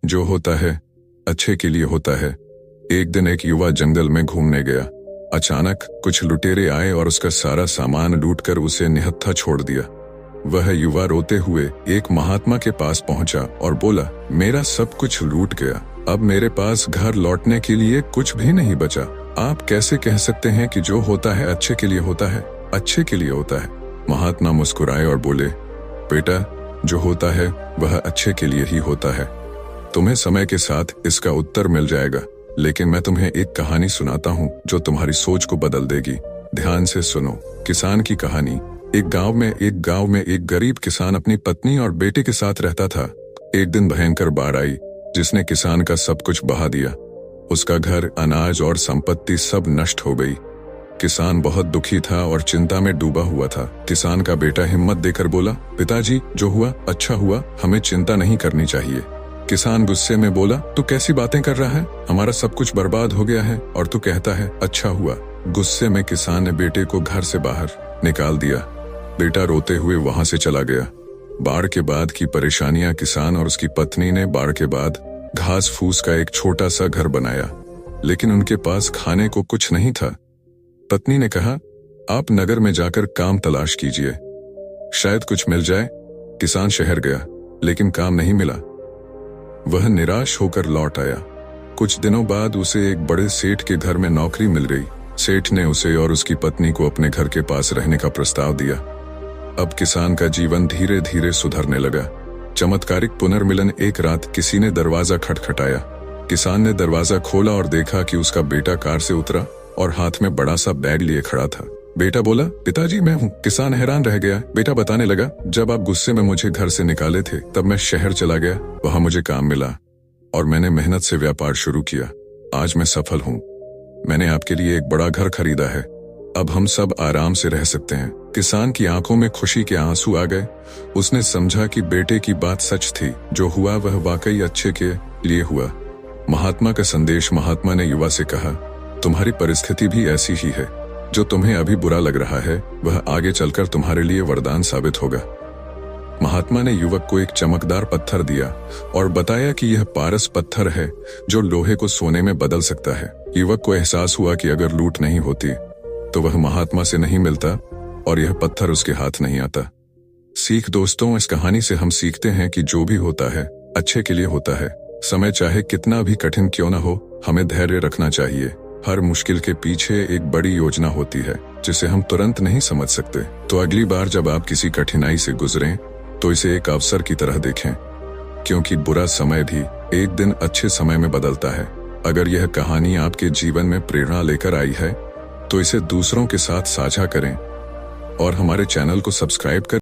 जो होता है अच्छे के लिए होता है। एक दिन एक युवा जंगल में घूमने गया। अचानक कुछ लुटेरे आए और उसका सारा सामान लूटकर उसे निहत्था छोड़ दिया। वह युवा रोते हुए एक महात्मा के पास पहुंचा और बोला, मेरा सब कुछ लूट गया, अब मेरे पास घर लौटने के लिए कुछ भी नहीं बचा। आप कैसे कह सकते हैं कि जो होता है अच्छे के लिए होता है? अच्छे के लिए होता है। महात्मा मुस्कुराए और बोले, बेटा, जो होता है वह अच्छे के लिए ही होता है। तुम्हें समय के साथ इसका उत्तर मिल जाएगा, लेकिन मैं तुम्हें एक कहानी सुनाता हूँ जो तुम्हारी सोच को बदल देगी। ध्यान से सुनो। किसान की कहानी। एक गांव में एक गरीब किसान अपनी पत्नी और बेटे के साथ रहता था। एक दिन भयंकर बाढ़ आई जिसने किसान का सब कुछ बहा दिया। उसका घर, अनाज और संपत्ति सब नष्ट हो गई। किसान बहुत दुखी था और चिंता में डूबा हुआ था। किसान का बेटा हिम्मत देकर बोला, पिताजी, जो हुआ अच्छा हुआ, हमें चिंता नहीं करनी चाहिए। किसान गुस्से में बोला, तू कैसी बातें कर रहा है? हमारा सब कुछ बर्बाद हो गया है और तू कहता है अच्छा हुआ। गुस्से में किसान ने बेटे को घर से बाहर निकाल दिया। बेटा रोते हुए वहां से चला गया। बाढ़ के बाद की परेशानियां। किसान और उसकी पत्नी ने बाढ़ के बाद घास फूस का एक छोटा सा घर बनाया, लेकिन उनके पास खाने को कुछ नहीं था। पत्नी ने कहा, आप नगर में जाकर काम तलाश कीजिए, शायद कुछ मिल जाए। किसान शहर गया, लेकिन काम नहीं मिला। वह निराश होकर लौट आया। कुछ दिनों बाद उसे एक बड़े सेठ के घर में नौकरी मिल गई। सेठ ने उसे और उसकी पत्नी को अपने घर के पास रहने का प्रस्ताव दिया। अब किसान का जीवन धीरे धीरे सुधरने लगा। चमत्कारिक पुनर्मिलन। एक रात किसी ने दरवाजा खटखटाया। किसान ने दरवाजा खोला और देखा कि उसका बेटा कार से उतरा और हाथ में बड़ा सा बैग लिए खड़ा था। बेटा बोला, पिताजी, मैं हूँ। किसान हैरान रह गया। बेटा बताने लगा, जब आप गुस्से में मुझे घर से निकाले थे तब मैं शहर चला गया। वहां मुझे काम मिला और मैंने मेहनत से व्यापार शुरू किया। आज मैं सफल हूँ। मैंने आपके लिए एक बड़ा घर खरीदा है। अब हम सब आराम से रह सकते हैं। किसान की आंखों में खुशी के आंसू आ गए। उसने समझा कि बेटे की बात सच थी। जो हुआ वह वाकई अच्छे के लिए हुआ। महात्मा का संदेश। महात्मा ने युवा से कहा, तुम्हारी परिस्थिति भी ऐसी ही है। जो तुम्हें अभी बुरा लग रहा है वह आगे चलकर तुम्हारे लिए वरदान साबित होगा। महात्मा ने युवक को एक चमकदार पत्थर दिया और बताया कि यह पारस पत्थर है जो लोहे को सोने में बदल सकता है। युवक को एहसास हुआ कि अगर लूट नहीं होती तो वह महात्मा से नहीं मिलता और यह पत्थर उसके हाथ नहीं आता। सीख दोस्तों, इस कहानी से हम सीखते हैं कि जो भी होता है अच्छे के लिए होता है। समय चाहे कितना भी कठिन क्यों न हो, हमें धैर्य रखना चाहिए। हर मुश्किल के पीछे एक बड़ी योजना होती है जिसे हम तुरंत नहीं समझ सकते। तो अगली बार जब आप किसी कठिनाई से गुजरें तो इसे एक अवसर की तरह देखें, क्योंकि बुरा समय भी एक दिन अच्छे समय में बदलता है। अगर यह कहानी आपके जीवन में प्रेरणा लेकर आई है तो इसे दूसरों के साथ साझा करें और हमारे चैनल को सब्सक्राइब करें।